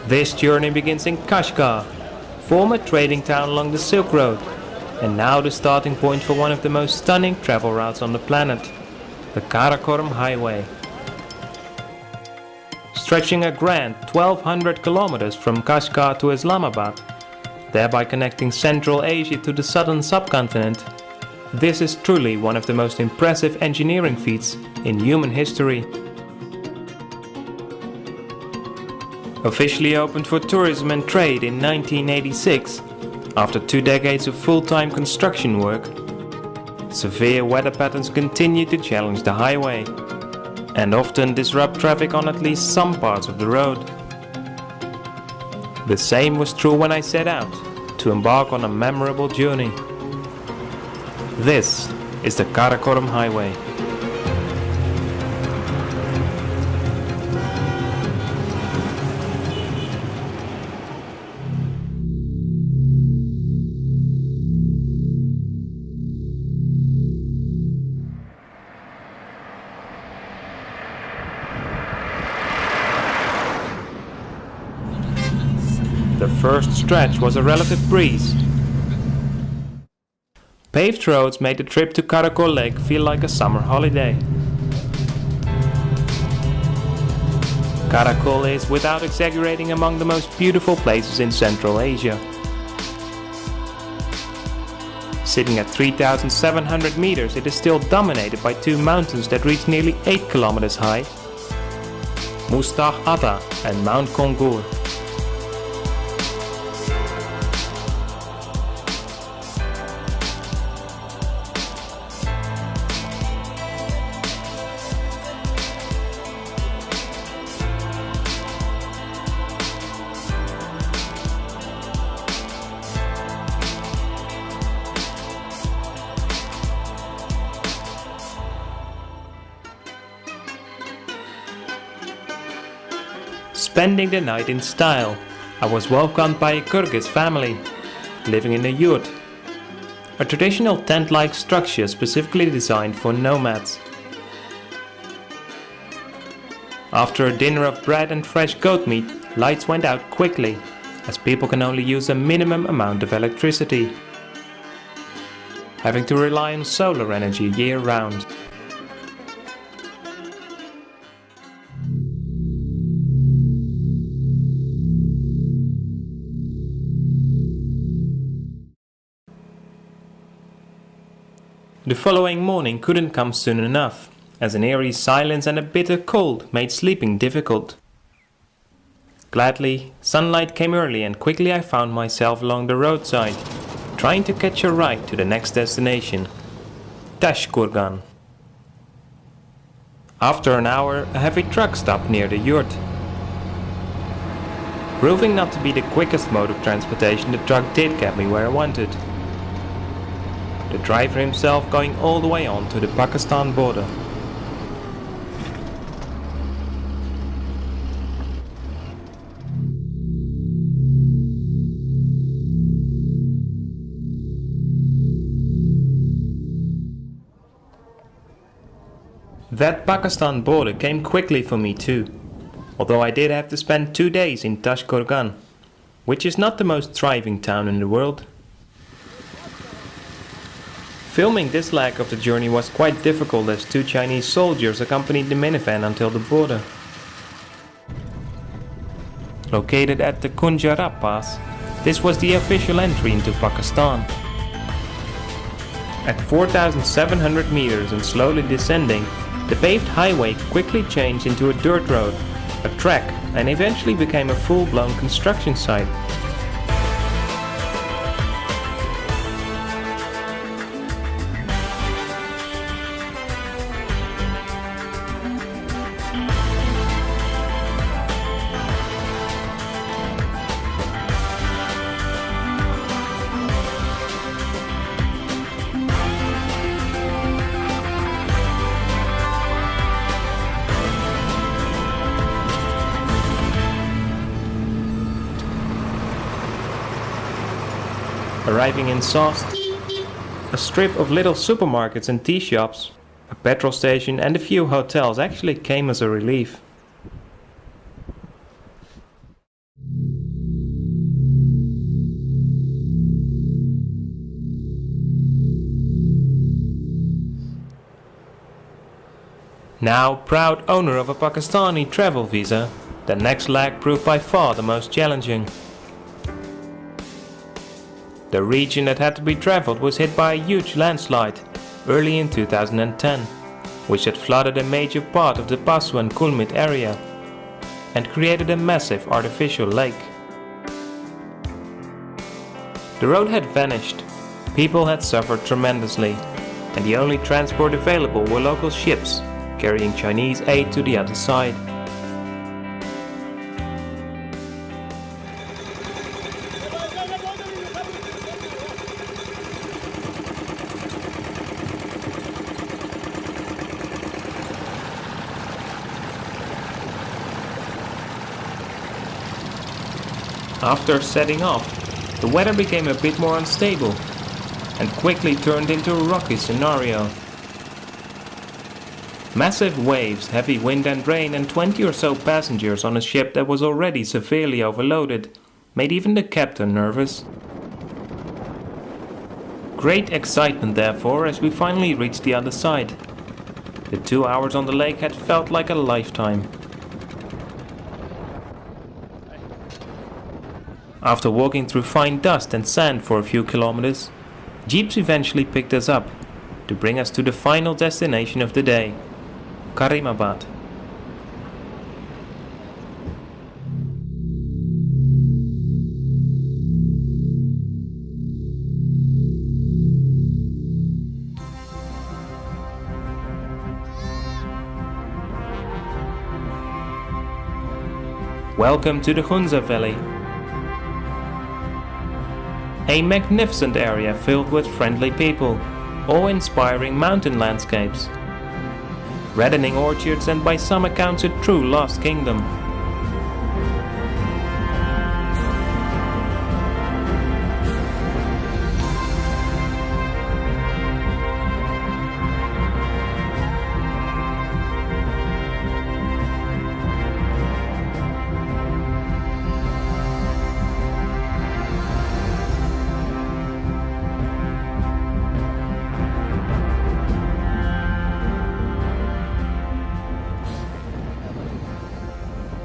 This journey begins in Kashgar, former trading town along the Silk Road, and now the starting point for one of the most stunning travel routes on the planet, the Karakurum Highway. Stretching a grand 1200 kilometers from Kashgar to Islamabad, thereby connecting Central Asia to the southern subcontinent, this is truly one of the most impressive engineering feats in human history. Officially opened for tourism and trade in 1986, after 2 decades of full-time construction work, severe weather patterns continue to challenge the highway and often disrupt traffic on at least some parts of the road. The same was true when I set out to embark on a memorable journey. This is the Karakurum Highway. The first stretch was a relative breeze. Paved roads made the trip to Karakurum Lake feel like a summer holiday. Karakurum is, without exaggerating, among the most beautiful places in Central Asia. Sitting at 3,700 meters, it is still dominated by 2 mountains that reach nearly 8 kilometers high, Mustaq Atta and Mount Kongur. Spending the night in style, I was welcomed by a Kyrgyz family, living in a yurt, a traditional tent-like structure specifically designed for nomads. After a dinner of bread and fresh goat meat, lights went out quickly, as people can only use a minimum amount of electricity, having to rely on solar energy year-round. The following morning couldn't come soon enough, as an eerie silence and a bitter cold made sleeping difficult. Gladly, sunlight came early and quickly I found myself along the roadside, trying to catch a ride to the next destination, Tashkurgan. After an hour, a heavy truck stopped near the yurt. Proving not to be the quickest mode of transportation, the truck did get me where I wanted. The driver himself going all the way on to the Pakistan border. That Pakistan border came quickly for me too, although I did have to spend 2 days in Tashkurgan, which is not the most thriving town in the world. Filming this leg of the journey was quite difficult, as 2 Chinese soldiers accompanied the minivan until the border. Located at the Kunjara Pass, this was the official entry into Pakistan. At 4,700 meters and slowly descending, the paved highway quickly changed into a dirt road, a track, and eventually became a full-blown construction site. Arriving in Sost, a strip of little supermarkets and tea shops, a petrol station and a few hotels actually came as a relief. Now proud owner of a Pakistani travel visa, the next leg proved by far the most challenging. The region that had to be traveled was hit by a huge landslide early in 2010, which had flooded a major part of the Pasu and Kulmit area and created a massive artificial lake. The road had vanished, people had suffered tremendously, and the only transport available were local ships carrying Chinese aid to the other side. After setting off, the weather became a bit more unstable and quickly turned into a rocky scenario. Massive waves, heavy wind and rain, and 20 or so passengers on a ship that was already severely overloaded made even the captain nervous. Great excitement therefore as we finally reached the other side. The 2 hours on the lake had felt like a lifetime. After walking through fine dust and sand for a few kilometers, jeeps eventually picked us up to bring us to the final destination of the day, Karimabad. Welcome to the Hunza Valley. A magnificent area filled with friendly people, awe-inspiring mountain landscapes, reddening orchards, and by some accounts a true lost kingdom.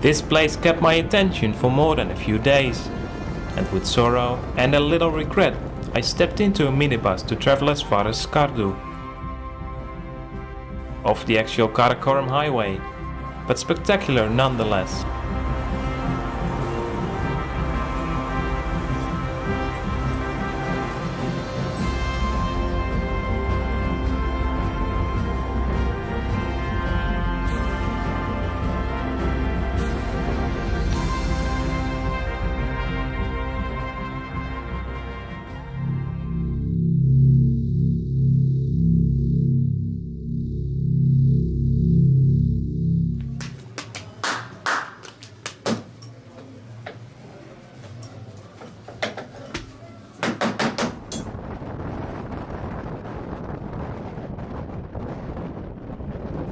This place kept my attention for more than a few days, and with sorrow and a little regret I stepped into a minibus to travel as far as Skardu, off the actual Karakurum highway, but spectacular nonetheless.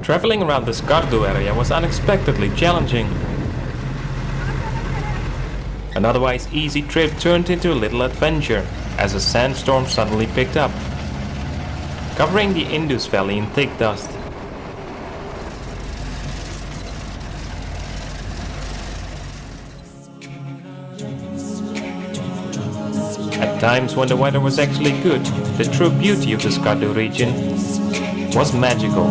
Traveling around the Skardu area was unexpectedly challenging. An otherwise easy trip turned into a little adventure as a sandstorm suddenly picked up, covering the Indus Valley in thick dust. At times when the weather was actually good, the true beauty of the Skardu region was magical.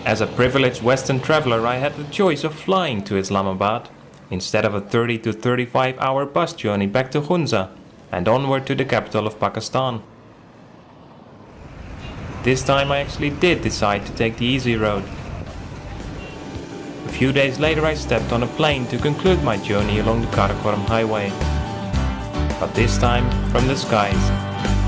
As a privileged Western traveler, I had the choice of flying to Islamabad instead of a 30 to 35 hour bus journey back to Hunza and onward to the capital of Pakistan. This time I actually did decide to take the easy road A few days later I stepped on a plane to conclude my journey along the Karakurum highway. But this time from the skies.